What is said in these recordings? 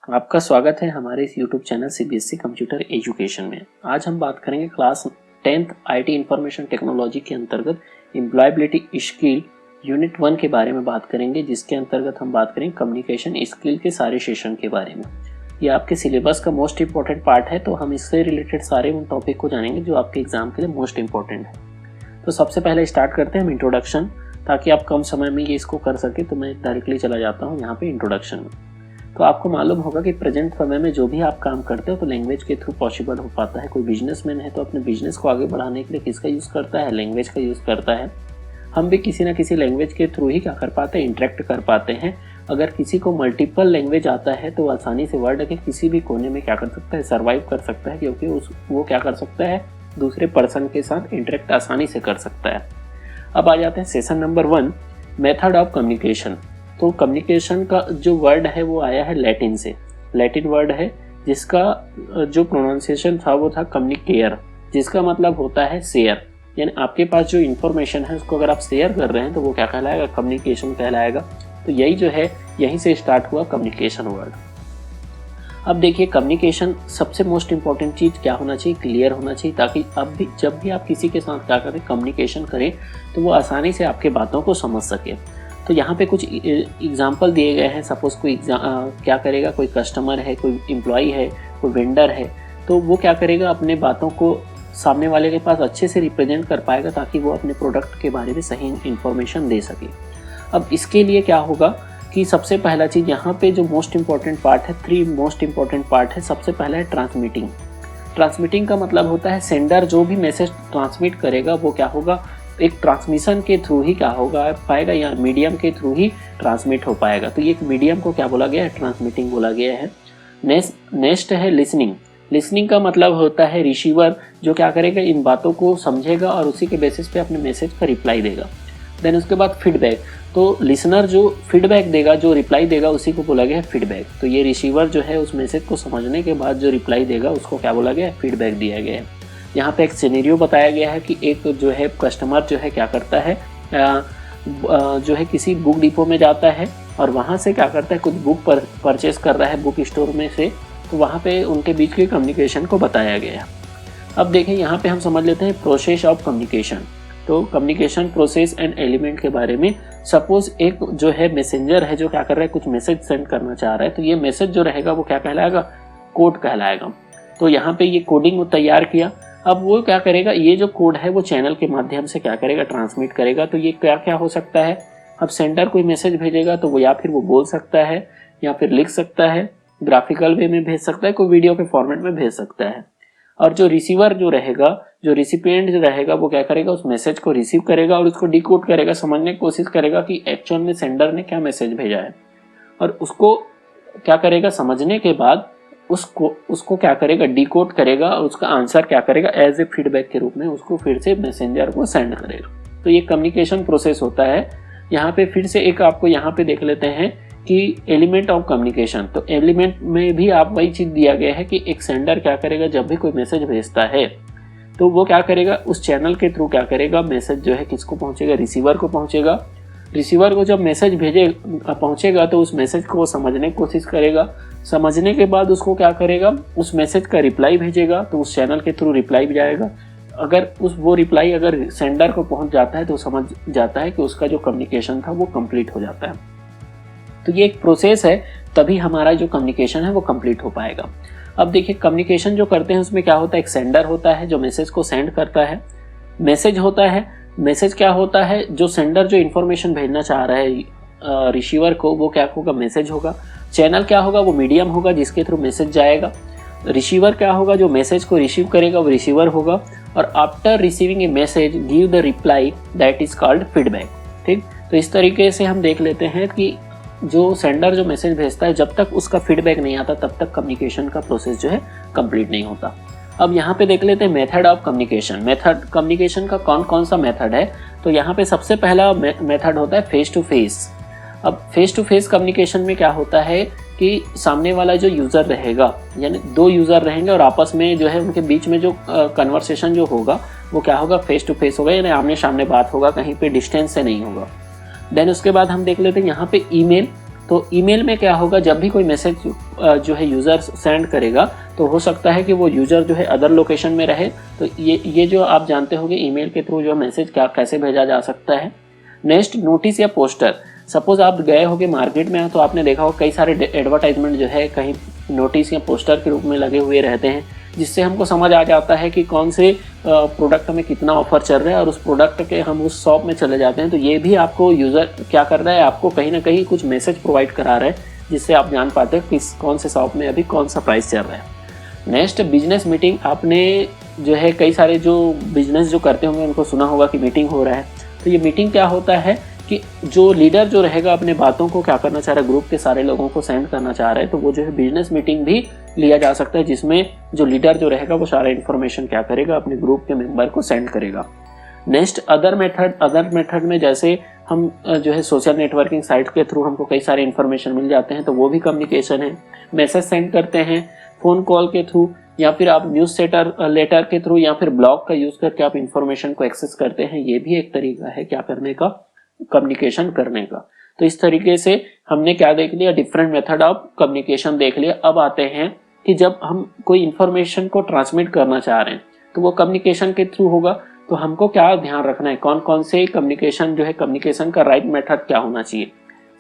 आपका स्वागत है हमारे इस YouTube channel CBSE computer education में। आज हम बात करेंगे class 10th IT information technology के अंतर्गत एम्प्लॉयबिलिटी स्किल यूनिट 1 के बारे में बात करेंगे, जिसके अंतर्गत हम बात करेंगे कम्युनिकेशन स्किल के सारे सेशन के बारे में। ये आपके सिलेबस का मोस्ट इंपॉर्टेंट पार्ट है, तो हम इससे रिलेटेड सारे उन टॉपिक को जानेंगे जो आपके एग्जाम के लिए मोस्ट इंपॉर्टेंट है। तो सबसे पहले स्टार्ट करते हैं हम इंट्रोडक्शन, ताकि आप कम समय में ये इसको कर सके। तो मैं डायरेक्टली चला जाता हूँ यहाँ पे इंट्रोडक्शन में। तो आपको मालूम होगा कि प्रेजेंट समय में जो भी आप काम करते हो तो लैंग्वेज के थ्रू पॉसिबल हो पाता है। कोई बिजनेसमैन है तो अपने बिजनेस को आगे बढ़ाने के लिए किसका यूज़ करता है? लैंग्वेज का यूज़ करता है। हम भी किसी ना किसी लैंग्वेज के थ्रू ही क्या कर पाते हैं? इंटरेक्ट कर पाते हैं। अगर किसी को मल्टीपल लैंग्वेज आता है तो आसानी से वर्ल्ड के किसी भी कोने में क्या कर सकता है? सर्वाइव कर सकता है, क्योंकि वो क्या कर सकता है? दूसरे पर्सन के साथ इंटरेक्ट आसानी से कर सकता है। अब आ जाते हैं session number 1, method of communication. तो कम्युनिकेशन का जो वर्ड है वो आया है लैटिन से। लैटिन वर्ड है जिसका जो प्रोनाउंसिएशन था वो था कम्युनिकेयर, जिसका मतलब होता है शेयर। यानी आपके पास जो इन्फॉर्मेशन है उसको अगर आप शेयर कर रहे हैं तो वो क्या कहलाएगा? कम्युनिकेशन कहलाएगा। तो यही जो है यहीं से स्टार्ट हुआ कम्युनिकेशन वर्ड। अब देखिए, कम्युनिकेशन सबसे मोस्ट इंपॉर्टेंट चीज़ क्या होना चाहिए? क्लियर होना चाहिए, ताकि अब भी जब भी आप किसी के साथ क्या करें, कम्युनिकेशन करें, तो वो आसानी से आपके बातों को समझ सके। तो यहाँ पे कुछ एग्जाम्पल दिए गए हैं। सपोज कोई क्या करेगा, कोई कस्टमर है, कोई एम्प्लॉई है, कोई वेंडर है, तो वो क्या करेगा? अपने बातों को सामने वाले के पास अच्छे से रिप्रेजेंट कर पाएगा, ताकि वो अपने प्रोडक्ट के बारे में सही इन्फॉर्मेशन दे सके। अब इसके लिए क्या होगा कि सबसे पहला चीज़ यहाँ पे जो मोस्ट इंपॉर्टेंट पार्ट है, 3 मोस्ट इंपॉर्टेंट पार्ट है। सबसे पहला है ट्रांसमिटिंग। ट्रांसमिटिंग का मतलब होता है सेंडर जो भी मैसेज ट्रांसमिट करेगा वो क्या होगा? एक ट्रांसमिशन के थ्रू ही क्या होगा पाएगा, या मीडियम के थ्रू ही ट्रांसमिट हो पाएगा। तो ये एक मीडियम को क्या बोला गया है? ट्रांसमिटिंग बोला गया है। नेक्स्ट है लिसनिंग। लिसनिंग का मतलब होता है रिसीवर, जो क्या करेगा? इन बातों को समझेगा और उसी के बेसिस पे अपने मैसेज का रिप्लाई देगा। देन उसके बाद फीडबैक। तो लिसनर जो फीडबैक देगा, जो रिप्लाई देगा, उसी को बोला गया है फीडबैक। तो ये रिसीवर जो है उस मैसेज को समझने के बाद जो रिप्लाई देगा उसको क्या बोला गया है? फीडबैक दिया गया है। यहाँ पे एक सिनेरियो बताया गया है कि एक जो है कस्टमर जो है क्या करता है, जो है किसी बुक डिपो में जाता है और वहाँ से क्या करता है? कुछ बुक परचेस कर रहा है बुक स्टोर में से। तो वहाँ पे उनके बीच के कम्युनिकेशन को बताया गया है। अब देखें, यहाँ पे हम समझ लेते हैं प्रोसेस ऑफ कम्युनिकेशन। तो कम्युनिकेशन प्रोसेस एंड एलिमेंट के बारे में। सपोज एक जो है मैसेंजर है जो क्या कर रहा है? कुछ मैसेज सेंड करना चाह रहा है। तो ये मैसेज जो रहेगा वो क्या कहलाएगा? कोड कहलाएगा। तो यहाँ पे ये कोडिंग वो तैयार किया। अब वो क्या करेगा? ये जो कोड है वो चैनल के माध्यम से क्या करेगा? ट्रांसमिट करेगा। तो ये क्या क्या हो सकता है? अब सेंडर कोई मैसेज भेजेगा तो वो या फिर वो बोल सकता है, या फिर लिख सकता है, ग्राफिकल वे में भेज सकता है, कोई वीडियो के फॉर्मेट में भेज सकता है। और जो रिसीवर जो रहेगा, जो रिसिपिएंट जो रहेगा, वो क्या करेगा? उस मैसेज को रिसीव करेगा और उसको डिकोड करेगा, समझने की कोशिश करेगा कि एक्चुअल में सेंडर ने क्या मैसेज भेजा है। और उसको क्या करेगा? समझने के बाद उसको क्या करेगा? डिकोड करेगा और उसका आंसर क्या करेगा? एज ए फीडबैक के रूप में उसको फिर से मैसेंजर को सेंड करेगा। तो ये कम्युनिकेशन प्रोसेस होता है। यहाँ पे फिर से एक आपको यहाँ पे देख लेते हैं कि एलिमेंट ऑफ कम्युनिकेशन। तो एलिमेंट में भी आप वही चीज दिया गया है कि एक सेंडर क्या करेगा? जब भी कोई मैसेज भेजता है तो वो क्या करेगा? उस चैनल के थ्रू क्या करेगा? मैसेज जो है किसको पहुंचेगा? रिसीवर को पहुंचेगा। रिसीवर को जब मैसेज पहुंचेगा तो उस मैसेज को समझने की कोशिश करेगा। समझने के बाद उसको क्या करेगा? उस मैसेज का रिप्लाई भेजेगा। तो उस चैनल के थ्रू रिप्लाई भी जाएगा। अगर वो रिप्लाई अगर सेंडर को पहुंच जाता है तो समझ जाता है कि उसका जो कम्युनिकेशन था वो कंप्लीट हो जाता है। तो ये एक प्रोसेस है, तभी हमारा जो कम्युनिकेशन है वो कंप्लीट हो पाएगा। अब देखिए, कम्युनिकेशन जो करते हैं उसमें क्या होता है? एक सेंडर होता है जो मैसेज को सेंड करता है। मैसेज होता है। मैसेज क्या होता है? जो सेंडर जो इन्फॉर्मेशन भेजना चाह रहा है रिसीवर को, वो क्या होगा? मैसेज होगा। चैनल क्या होगा? वो मीडियम होगा जिसके थ्रू मैसेज जाएगा। रिसीवर क्या होगा? जो मैसेज को रिसीव करेगा वो रिसीवर होगा। और after receiving A message give the reply, that is called feedback. ठीक, तो इस तरीके से हम देख लेते हैं कि जो सेंडर जो मैसेज भेजता है, जब तक उसका फीडबैक नहीं आता तब तक कम्युनिकेशन का प्रोसेस जो है कंप्लीट नहीं होता। अब यहाँ पे देख लेते हैं method of communication. Method communication का कौन कौन सा मेथड है? तो यहाँ पे सबसे पहला मेथड होता है फेस टू फेस। अब फेस टू फेस कम्युनिकेशन में क्या होता है कि सामने वाला जो यूज़र रहेगा, यानी 2 यूज़र रहेंगे और आपस में जो है उनके बीच में जो कन्वर्सेशन जो होगा वो क्या होगा? फेस टू फेस होगा, यानी आमने सामने बात होगा, कहीं पे डिस्टेंस से नहीं होगा। देन उसके बाद हम देख लेते हैं यहाँ पे ईमेल। तो ईमेल में क्या होगा, जब भी कोई मैसेज जो है यूज़र सेंड करेगा तो हो सकता है कि वो यूज़र जो है अदर लोकेशन में रहे। तो ये जो आप जानते होंगे ईमेल के थ्रू जो मैसेज कैसे भेजा जा सकता है। नेक्स्ट, नोटिस या पोस्टर। सपोज आप गए होगे मार्केट में तो आपने देखा होगा कई सारे एडवर्टाइजमेंट जो है कहीं नोटिस या पोस्टर के रूप में लगे हुए रहते हैं, जिससे हमको समझ आ जाता है कि कौन से प्रोडक्ट में कितना ऑफर चल रहा है और उस प्रोडक्ट के हम उस शॉप में चले जाते हैं। तो ये भी आपको यूज़र क्या कर रहा है, आपको कहीं ना कहीं कुछ मैसेज प्रोवाइड करा रहा है, जिससे आप जान पाते हैं कि कौन से शॉप में अभी कौन सा प्राइस चल रहा है। Next, business meeting. आपने जो है कई सारे जो बिजनेस जो करते होंगे उनको सुना होगा कि मीटिंग हो रहा है। तो ये मीटिंग क्या होता है कि जो लीडर जो रहेगा अपने बातों को क्या करना चाह रहा है, ग्रुप के सारे लोगों को सेंड करना चाह रहा है, तो वो जो है बिजनेस मीटिंग भी लिया जा सकता है, जिसमें जो लीडर जो रहेगा वो सारा इन्फॉर्मेशन क्या करेगा, अपने ग्रुप के मेंबर को सेंड करेगा। नेक्स्ट, अदर मेथड में जैसे हम जो है सोशल नेटवर्किंग साइट के थ्रू हमको कई सारे इन्फॉर्मेशन मिल जाते हैं, तो वो भी कम्युनिकेशन है। मैसेज सेंड करते हैं फ़ोन कॉल के थ्रू, या फिर आप न्यूज़ लेटर के थ्रू, या फिर ब्लॉग का यूज़ करके आप इन्फॉर्मेशन को एक्सेस करते हैं। ये भी एक तरीका है क्या करने का, कम्युनिकेशन करने का। तो इस तरीके से हमने क्या देख लिया, डिफरेंट मेथड ऑफ कम्युनिकेशन देख लिया। अब आते हैं कि जब हम कोई इन्फॉर्मेशन को ट्रांसमिट करना चाह रहे हैं तो वो कम्युनिकेशन के थ्रू होगा, तो हमको क्या ध्यान रखना है, कौन कौन से कम्युनिकेशन जो है, कम्युनिकेशन का राइट मेथड क्या होना चाहिए।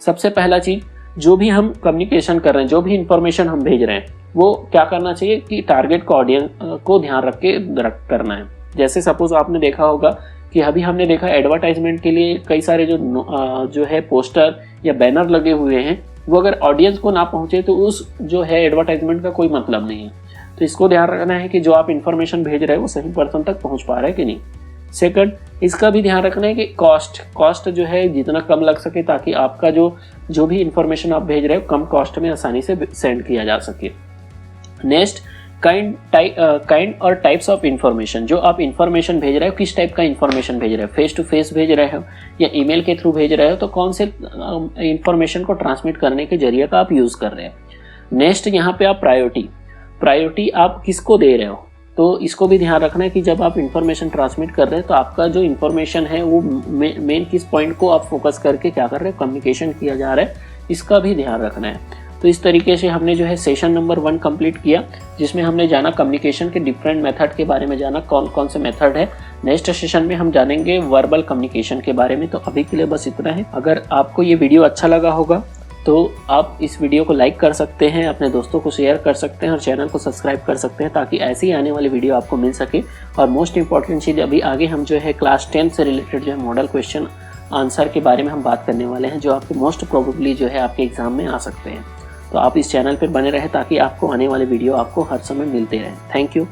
सबसे पहला चीज, जो भी हम कम्युनिकेशन कर रहे हैं, जो भी इंफॉर्मेशन हम भेज रहे हैं, वो क्या करना चाहिए कि टारगेट को ऑडियंस को ध्यान रख के करना है। जैसे सपोज आपने देखा होगा कि अभी हमने देखा एडवर्टाइजमेंट के लिए कई सारे जो है पोस्टर या बैनर लगे हुए हैं, वो अगर ऑडियंस को ना पहुंचे तो उस जो है एडवर्टाइजमेंट का कोई मतलब नहीं है। तो इसको ध्यान रखना है कि जो आप इन्फॉर्मेशन भेज रहे हैं वो सही पर्सन तक पहुंच पा रहा है कि नहीं। सेकंड, इसका भी ध्यान रखना है कि कॉस्ट जो है जितना कम लग सके, ताकि आपका जो भी इन्फॉर्मेशन आप भेज रहे हो कम कॉस्ट में आसानी से सेंड किया जा सके। नेक्स्ट, काइंड और टाइप्स ऑफ इन्फॉर्मेशन। जो आप इन्फॉर्मेशन भेज रहे हो, किस टाइप का इन्फॉर्मेशन भेज रहे हो, फेस टू फेस भेज रहे हो या ईमेल के थ्रू भेज रहे हो, तो कौन से इन्फॉर्मेशन को ट्रांसमिट करने के जरिए का आप यूज़ कर रहे हो। नेक्स्ट, यहाँ पे आप प्रायोरिटी आप किसको दे रहे हो, तो इसको भी ध्यान रखना है कि जब आप इन्फॉर्मेशन ट्रांसमिट कर रहे हैं तो आपका जो इन्फॉर्मेशन है वो मेन किस पॉइंट को आप फोकस करके क्या कर रहे हो, कम्युनिकेशन किया जा रहा है, इसका भी ध्यान रखना है। तो इस तरीके से हमने जो है सेशन नंबर 1 कंप्लीट किया, जिसमें हमने जाना कम्युनिकेशन के डिफरेंट मेथड के बारे में, जाना कौन कौन से मेथड है। नेक्स्ट सेशन में हम जानेंगे वर्बल कम्युनिकेशन के बारे में। तो अभी के लिए बस इतना है। अगर आपको ये वीडियो अच्छा लगा होगा तो आप इस वीडियो को लाइक कर सकते हैं, अपने दोस्तों को शेयर कर सकते हैं और चैनल को सब्सक्राइब कर सकते हैं, ताकि ऐसी आने वाली वीडियो आपको मिल सके। और मोस्ट इंपॉर्टेंट चीज़, अभी आगे हम जो है क्लास 10 से रिलेटेड जो है मॉडल क्वेश्चन आंसर के बारे में हम बात करने वाले हैं, जो आपके मोस्ट प्रोबेबली जो है आपके एग्जाम में आ सकते हैं। तो आप इस चैनल पर बने रहें ताकि आपको आने वाले वीडियो आपको हर समय मिलते रहें। Thank you.